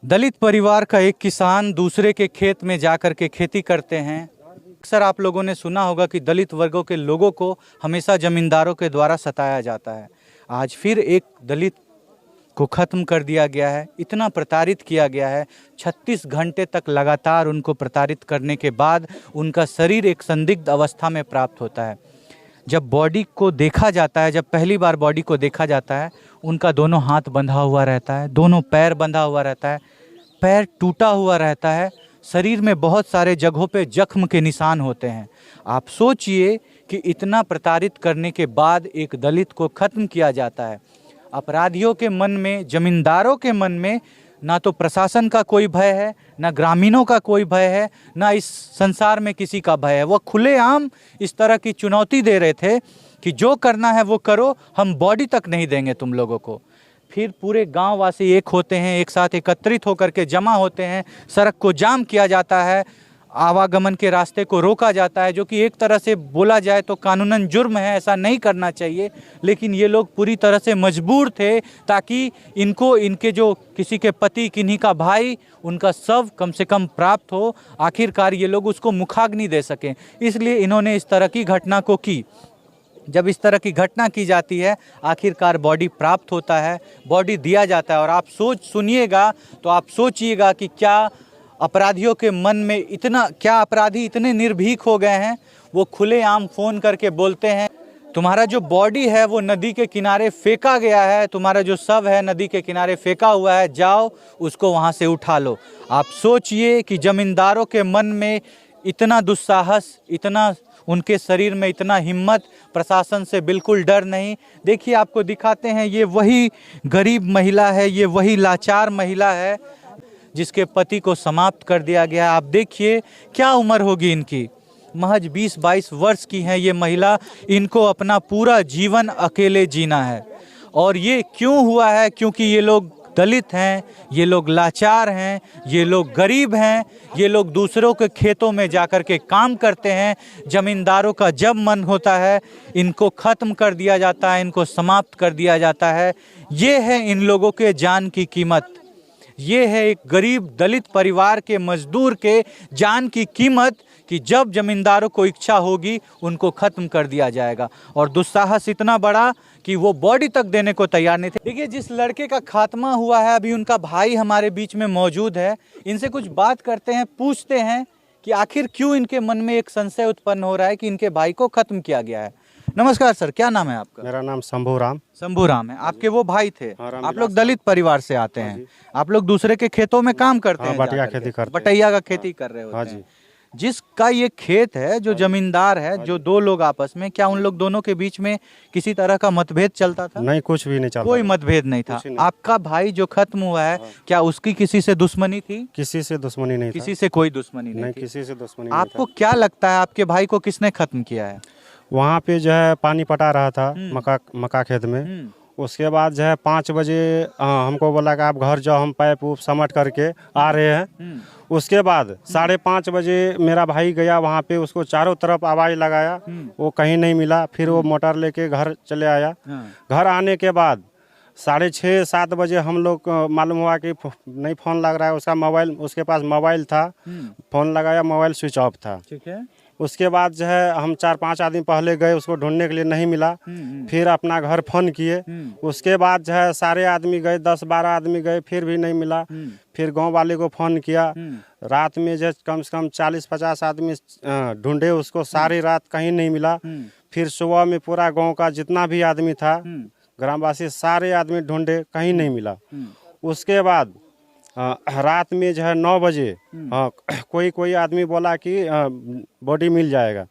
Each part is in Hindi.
दलित परिवार का एक किसान दूसरे के खेत में जाकर के खेती करते हैं। अक्सर आप लोगों ने सुना होगा कि दलित वर्गों के लोगों को हमेशा जमींदारों के द्वारा सताया जाता है। आज फिर एक दलित को ख़त्म कर दिया गया है, इतना प्रताड़ित किया गया है। 36 घंटे तक लगातार उनको प्रताड़ित करने के बाद उनका शरीर एक संदिग्ध अवस्था में प्राप्त होता है। जब बॉडी को देखा जाता है, जब पहली बार बॉडी को देखा जाता है, उनका दोनों हाथ बंधा हुआ रहता है, दोनों पैर बंधा हुआ रहता है, पैर टूटा हुआ रहता है, शरीर में बहुत सारे जगहों पे जख्म के निशान होते हैं। आप सोचिए कि इतना प्रताड़ित करने के बाद एक दलित को ख़त्म किया जाता है। अपराधियों के मन में, जमींदारों के मन में ना तो प्रशासन का कोई भय है, ना ग्रामीणों का कोई भय है, ना इस संसार में किसी का भय है। वो खुलेआम इस तरह की चुनौती दे रहे थे कि जो करना है वो करो, हम बॉडी तक नहीं देंगे तुम लोगों को। फिर पूरे गांव वासी एक होते हैं, एक साथ एकत्रित होकर के जमा होते हैं, सड़क को जाम किया जाता है, आवागमन के रास्ते को रोका जाता है, जो कि एक तरह से बोला जाए तो कानूनन जुर्म है, ऐसा नहीं करना चाहिए। लेकिन ये लोग पूरी तरह से मजबूर थे ताकि इनको, इनके जो किसी के पति, किन्हीं का भाई, उनका शव कम से कम प्राप्त हो। आखिरकार ये लोग उसको मुखाग्नि दे सकें, इसलिए इन्होंने इस तरह की घटना को की। जब इस तरह की घटना की जाती है, आखिरकार बॉडी प्राप्त होता है, बॉडी दिया जाता है। और आप सुनिएगा तो आप सोचिएगा कि क्या अपराधियों के मन में इतना, क्या अपराधी इतने निर्भीक हो गए हैं। वो खुलेआम फ़ोन करके बोलते हैं, तुम्हारा जो बॉडी है वो नदी के किनारे फेंका गया है, तुम्हारा जो शव है नदी के किनारे फेंका हुआ है, जाओ उसको वहाँ से उठा लो। आप सोचिए कि जमींदारों के मन में इतना दुस्साहस, इतना उनके शरीर में इतना हिम्मत, प्रशासन से बिल्कुल डर नहीं। देखिए, आपको दिखाते हैं, ये वही गरीब महिला है, ये वही लाचार महिला है जिसके पति को समाप्त कर दिया गया। आप देखिए क्या उम्र होगी इनकी, महज 20-22 वर्ष की है ये महिला। इनको अपना पूरा जीवन अकेले जीना है। और ये क्यों हुआ है? क्योंकि ये लोग दलित हैं, ये लोग लाचार हैं, ये लोग गरीब हैं, ये लोग दूसरों के खेतों में जाकर के काम करते हैं। जमींदारों का जब मन होता है इनको ख़त्म कर दिया जाता है, इनको समाप्त कर दिया जाता है। ये है इन लोगों के जान की कीमत। ये है एक गरीब दलित परिवार के मजदूर के जान की कीमत कि जब जमींदारों को इच्छा होगी उनको ख़त्म कर दिया जाएगा। और दुस्साहस इतना बड़ा कि वो बॉडी तक देने को तैयार नहीं थे। देखिए, जिस लड़के का खात्मा हुआ है, अभी उनका भाई हमारे बीच में मौजूद है। इनसे कुछ बात करते हैं, पूछते हैं कि आखिर क्यों इनके मन में एक संशय उत्पन्न हो रहा है कि इनके भाई को ख़त्म किया गया है। नमस्कार सर, क्या नाम है आपका? मेरा नाम शंभू राम। शंभू राम है। आपके वो भाई थे? हाँ, आप लोग दलित परिवार से आते हैं, आप लोग दूसरे के खेतों में काम करते हैं, बटिया खेती करते हैं, बटैया का खेती कर रहे होते हैं। जिसका ये खेत है, जो जमींदार है, जो दो लोग आपस में, क्या उन लोग दोनों के बीच में किसी तरह का मतभेद चलता था? नहीं, कुछ भी नहीं चलता, कोई मतभेद नहीं था। आपका भाई जो खत्म हुआ है, क्या उसकी किसी से दुश्मनी थी? किसी से दुश्मनी नहीं, किसी से कोई दुश्मनी नहीं थी। किसी से दुश्मनी। आपको क्या लगता है आपके भाई को किसने खत्म किया है? वहाँ पे जो है पानी पटा रहा था मक्का खेत में। उसके बाद जो है 5 बजे हमको बोला कि आप घर जाओ, हम पाइप उप समट करके आ रहे हैं। उसके बाद 5:30 बजे मेरा भाई गया वहाँ पे, उसको चारों तरफ आवाज़ लगाया, वो कहीं नहीं मिला। फिर वो मोटर लेके घर चले आया। घर आने के बाद 6:30-7 बजे हम लोग मालूम हुआ कि नहीं फ़ोन लग रहा है। उसका मोबाइल, उसके पास मोबाइल था, फ़ोन लगाया, मोबाइल स्विच ऑफ था। ठीक है। उसके बाद जो है हम 4-5 आदमी पहले गए, उसको ढूंढने के लिए नहीं मिला। फिर अपना घर फोन किए। उसके बाद जो है सारे आदमी गए, 10-12 आदमी गए, फिर भी नहीं मिला। फिर गांव वाले को फोन किया। रात में जो कम से कम 40-50 आदमी ढूंढे उसको, सारी रात कहीं नहीं मिला। फिर सुबह में पूरा गाँव का जितना भी आदमी था, ग्रामवासी सारे आदमी ढूंढे, कहीं नहीं मिला। उसके बाद रात में जो है 9 बजे कोई आदमी बोला कि बॉडी मिल जाएगा।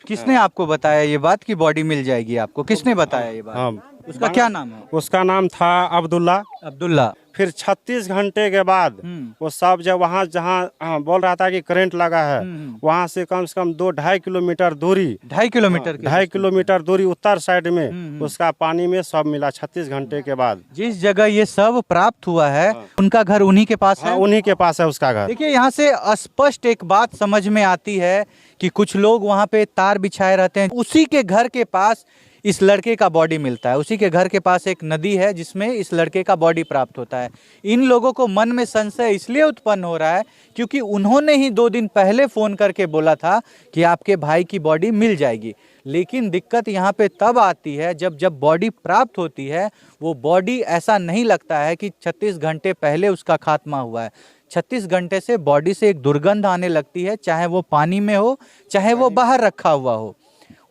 किसने आपको बताया ये बात कि बॉडी मिल जाएगी? आपको किसने बताया ये बात? उसका क्या नाम है? उसका नाम था अब्दुल्ला। फिर 36 घंटे के बाद वो सब जब वहाँ जहाँ बोल रहा था कि करंट लगा है, वहाँ से कम 2-2.5 किलोमीटर दूरी, 2.5 किलोमीटर दूरी उत्तर साइड में उसका पानी में सब मिला 36 घंटे के बाद। जिस जगह ये सब प्राप्त हुआ है, उनका घर उन्हीं के पास है? उन्हीं के पास है उसका घर। देखिए, यहाँ से स्पष्ट एक बात समझ में आती है कि कुछ लोग वहाँ पे तार बिछाए रहते हैं, उसी के घर के पास इस लड़के का बॉडी मिलता है। उसी के घर के पास एक नदी है जिसमें इस लड़के का बॉडी प्राप्त होता है। इन लोगों को मन में संशय इसलिए उत्पन्न हो रहा है क्योंकि उन्होंने ही 2 दिन पहले फ़ोन करके बोला था कि आपके भाई की बॉडी मिल जाएगी। लेकिन दिक्कत यहाँ पे तब आती है जब बॉडी प्राप्त होती है, वो बॉडी ऐसा नहीं लगता है कि 36 घंटे पहले उसका खात्मा हुआ है। 36 घंटे से बॉडी से एक दुर्गंध आने लगती है, चाहे वो पानी में हो चाहे वो बाहर रखा हुआ हो।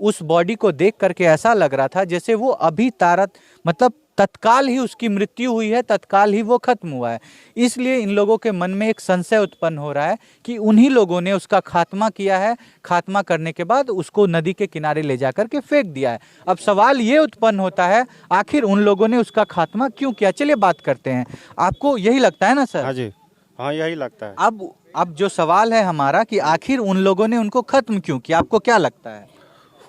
उस बॉडी को देख करके ऐसा लग रहा था जैसे वो अभी मतलब तत्काल ही उसकी मृत्यु हुई है, तत्काल ही वो खत्म हुआ है। इसलिए इन लोगों के मन में एक संशय उत्पन्न हो रहा है कि उन्हीं लोगों ने उसका खात्मा किया है। खात्मा करने के बाद उसको नदी के किनारे ले जाकर के फेंक दिया है। अब सवाल ये उत्पन्न होता है, आखिर उन लोगों ने उसका खात्मा क्यों किया? चलिए बात करते हैं। आपको यही लगता है ना सर? हाँ जी, हाँ यही लगता है। अब जो सवाल है हमारा कि आखिर उन लोगों ने उनको खत्म क्यों किया, आपको क्या लगता है?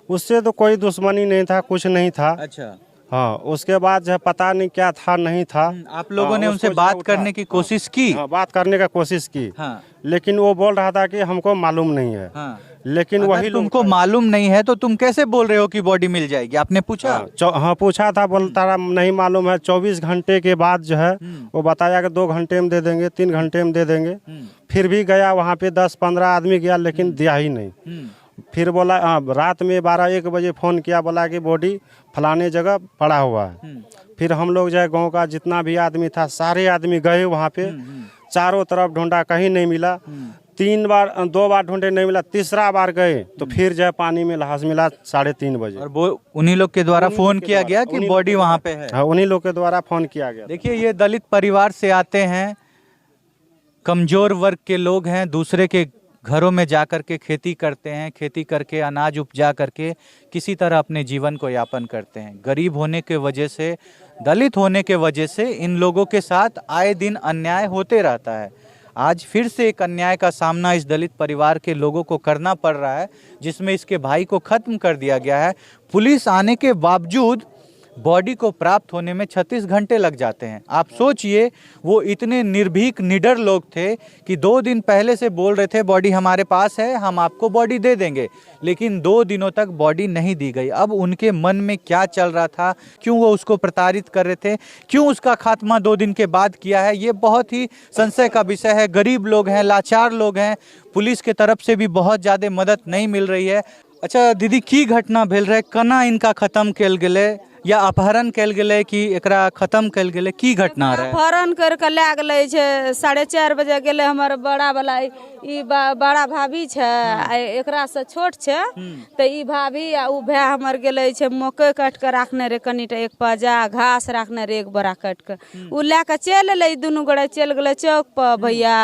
उससे तो कोई दुश्मनी नहीं था, कुछ नहीं था। अच्छा, हाँ, उसके बाद जो है पता नहीं क्या था, नहीं था। आप लोगों ने उनसे बात करने की कोशिश की? हाँ, बात करने का कोशिश की। हाँ, लेकिन वो बोल रहा था कि हमको मालूम नहीं है। हाँ। लेकिन अगर वही तुमको मालूम नहीं है तो तुम कैसे बोल रहे हो कि बॉडी मिल जाएगी? आपने पूछा? हाँ पूछा था, बोलता रहा नहीं मालूम है। 24 घंटे के बाद जो है वो बताया कि 2 घंटे में दे देंगे, 3 घंटे में दे देंगे। फिर भी गया वहाँ पे 10-15 आदमी गया, लेकिन दिया ही नहीं। फिर बोला रात में 12-1 बजे फ़ोन किया, बोला कि बॉडी फलाने जगह पड़ा हुआ है। फिर हम लोग जो है गाँव का जितना भी आदमी था सारे आदमी गए वहाँ पे, चारों तरफ ढूंढा, कहीं नहीं मिला। 2 बार ढूंढे, नहीं मिला। तीसरा बार गए तो फिर जो है पानी में लाश मिला 3:30 बजे। और वो उन्हीं लोग के द्वारा फोन किया गया कि बॉडी वहाँ पे है? हाँ, उन्हीं लोग के द्वारा फोन किया गया। देखिए, ये दलित परिवार से आते हैं, कमजोर वर्ग के लोग हैं, दूसरे के घरों में जा कर के खेती करते हैं, खेती करके अनाज उपजा करके किसी तरह अपने जीवन को यापन करते हैं। गरीब होने के वजह से, दलित होने के वजह से इन लोगों के साथ आए दिन अन्याय होते रहता है। आज फिर से एक अन्याय का सामना इस दलित परिवार के लोगों को करना पड़ रहा है, जिसमें इसके भाई को खत्म कर दिया गया है। पुलिस आने के बावजूद बॉडी को प्राप्त होने में 36 घंटे लग जाते हैं। आप सोचिए, वो इतने निर्भीक निडर लोग थे कि 2 दिन पहले से बोल रहे थे बॉडी हमारे पास है, हम आपको बॉडी दे देंगे, लेकिन 2 दिनों तक बॉडी नहीं दी गई। अब उनके मन में क्या चल रहा था, क्यों वो उसको प्रताड़ित कर रहे थे, क्यों उसका खात्मा 2 दिन के बाद किया है, ये बहुत ही संशय का विषय है। गरीब लोग हैं, लाचार लोग हैं, पुलिस के तरफ से भी बहुत ज़्यादा मदद नहीं मिल रही है। अच्छा दीदी, की घटना भेल रहे, कना इनका खत्म कल गए या अपहरण कल गए कि एकरा खत्म कल गए, की घटना रहे? अपहरण करके लै गेले छे, 4:30 बजे गेले। हमर बड़ा वाला ई बड़ा भाभी छे, एकरा से छोट छे, तो ई भाभी आ उ भाई हमर गेले छे। मकई काट के राखने रे, कनीटा एक पाजा घास राखने रे, एक बड़ा काट के उ लै के चल एले। दुनू गोड़े चल गेले चौक पर भैया।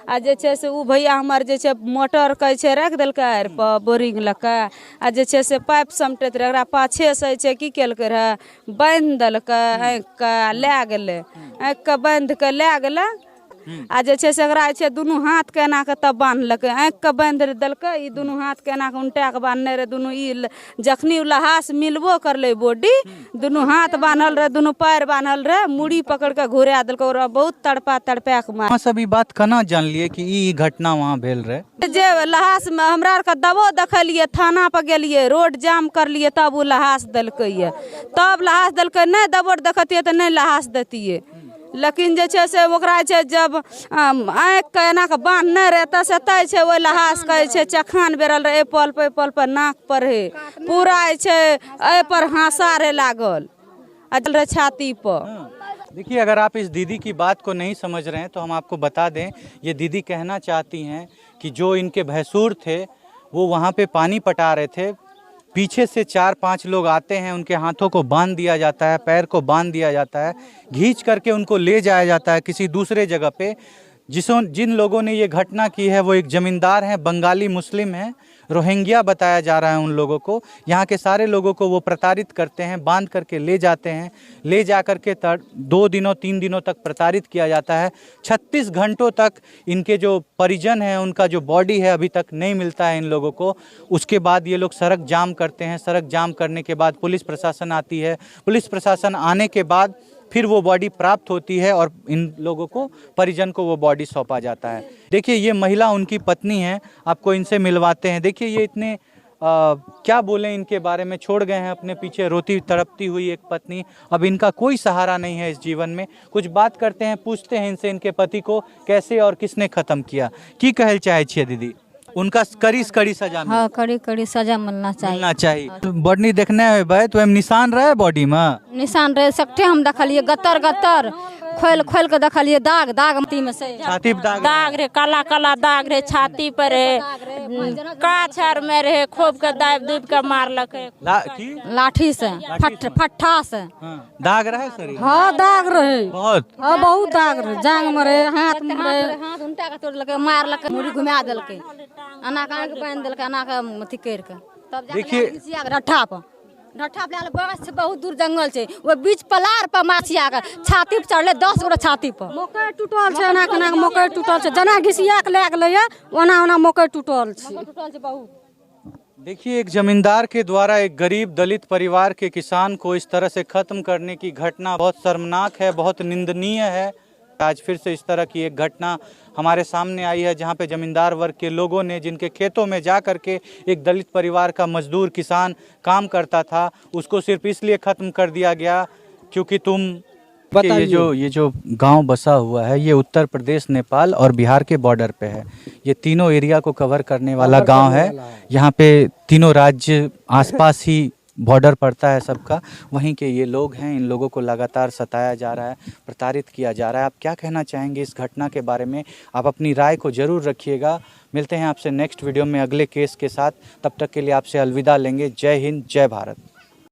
आ जे छे से उ भैया हमर जे छे मोटर कहे छे रख देलकै पर बोरिंग लके, आ जे छे से पाइप समटैत रहे, एकरा पाछे से छे की केलकै रहे, बांध देलकै आँखि के, लै गेलै। आँखि के बांध के लै गेलै। आ जे छे से एकरा छे दुनू हाथ के एना के तब बांधलकै, आँखि के बांध देलकै। ई दुनू हाथ के एना के उल्टा के बांधने रहे दुनू। ई जखनी लहास मिलबो करले बॉडी, दुनू हाथ बांधल रहे, दुनू पैर बांधल रहे, मुड़ी पकड़ के घुरा देलकै। और बहुत तड़पा के मार। सभी बात कना जान लिए कि ई घटना वहाँ भेल रहे? जे लहास में हमरा आर के दबो देखलिए, थाना पर गेलिए, रोड जाम करलिए, तब उ लहास देलकै ये। तब लहास देलकै, नहीं दबोट देखतिए तो नहीं लहास देतिए। लेकिन जे छे से ओकरा छे जब आँखि के एना के बांधने रहे त से तय छे ओइ लहास कहे छे चखान बेरल रहे, पल पे नाक पर है पूरा छे, ए पर हासा रे लागल अजल रे छाती पर। देखिए, अगर आप इस दीदी की बात को नहीं समझ रहे हैं तो हम आपको बता दें, ये दीदी कहना चाहती हैं कि जो इनके भैंसूर थे वो वहाँ पे पानी पटा रहे थे, पीछे से 4-5 लोग आते हैं, उनके हाथों को बांध दिया जाता है, पैर को बांध दिया जाता है, खींच करके उनको ले जाया जाता है किसी दूसरे जगह पे। जिन लोगों ने ये घटना की है वो एक जमींदार हैं, बंगाली मुस्लिम हैं, रोहिंग्या बताया जा रहा है उन लोगों को। यहाँ के सारे लोगों को वो प्रताड़ित करते हैं, बांध करके ले जाते हैं, ले जा करके 2 दिनों 3 दिनों तक प्रताड़ित किया जाता है। 36 घंटों तक इनके जो परिजन हैं, उनका जो बॉडी है अभी तक नहीं मिलता है इन लोगों को। उसके बाद ये लोग सड़क जाम करते हैं, सड़क जाम करने के बाद पुलिस प्रशासन आती है, पुलिस प्रशासन आने के बाद फिर वो बॉडी प्राप्त होती है और इन लोगों को, परिजन को वो बॉडी सौंपा जाता है। देखिए, ये महिला उनकी पत्नी है, आपको इनसे मिलवाते हैं। देखिए, ये इतने क्या बोले इनके बारे में। छोड़ गए हैं अपने पीछे रोती तड़पती हुई एक पत्नी, अब इनका कोई सहारा नहीं है इस जीवन में। कुछ बात करते हैं, पूछते हैं इनसे इनके पति को कैसे और किसने खत्म किया। की कहल चाहे छियै दीदी? उनका कड़ी सजा हाँ कड़ी कड़ी सजा मिलना चाहिए। बॉडी देखने है तो निशान रहे बॉडी में, निशान रहे सकते हम देखलिए गत्तर गत्तर खोल खोल के देखलिए दाग दाग में से छाती पे दाग रे, काला काला दाग रे, छाती पर रे, काछर में रे, खूब के दाब दूब के मारलक लाठी से फट्ठा से। दाग रहे शरीर? हाँ दाग रहे बहुत। हाँ बहुत दाग रहे, जांग में रहे, हाथ में रहे, हाथ उल्टा के तोड़ लके मारलक, मुड़ी घुमा देलके, अना कान के बांध देलके, अना के अथी कर के, तब देखिए ढट्ठा पर बस बहुत दूर जंगल छै, वो बीच पलार पर माछिया के छाती पर चढ़ले 10 गोरा छाती पर। मकई टूटल छै, एना केना मकई टूटल छै, जना घिसिया के ले गेलै ओना ओना मकई टूटल छै बहुत। देखिए एक जमींदार के द्वारा एक गरीब दलित परिवार के किसान को इस तरह से खत्म करने की घटना बहुत शर्मनाक है, बहुत निंदनीय है। आज फिर से इस तरह की एक घटना हमारे सामने आई है, जहां पे जमींदार वर्ग के लोगों ने, जिनके खेतों में जा करके एक दलित परिवार का मजदूर किसान काम करता था, उसको सिर्फ इसलिए खत्म कर दिया गया क्योंकि ये जो गांव बसा हुआ है ये उत्तर प्रदेश, नेपाल और बिहार के बॉर्डर पे है। ये तीनों एरिया को कवर करने वाला गांव है। यहाँ पे तीनों राज्य आसपास ही बॉर्डर पड़ता है सबका। वहीं के ये लोग हैं, इन लोगों को लगातार सताया जा रहा है, प्रताड़ित किया जा रहा है। आप क्या कहना चाहेंगे इस घटना के बारे में? आप अपनी राय को ज़रूर रखिएगा। मिलते हैं आपसे नेक्स्ट वीडियो में अगले केस के साथ। तब तक के लिए आपसे अलविदा लेंगे। जय हिंद, जय भारत।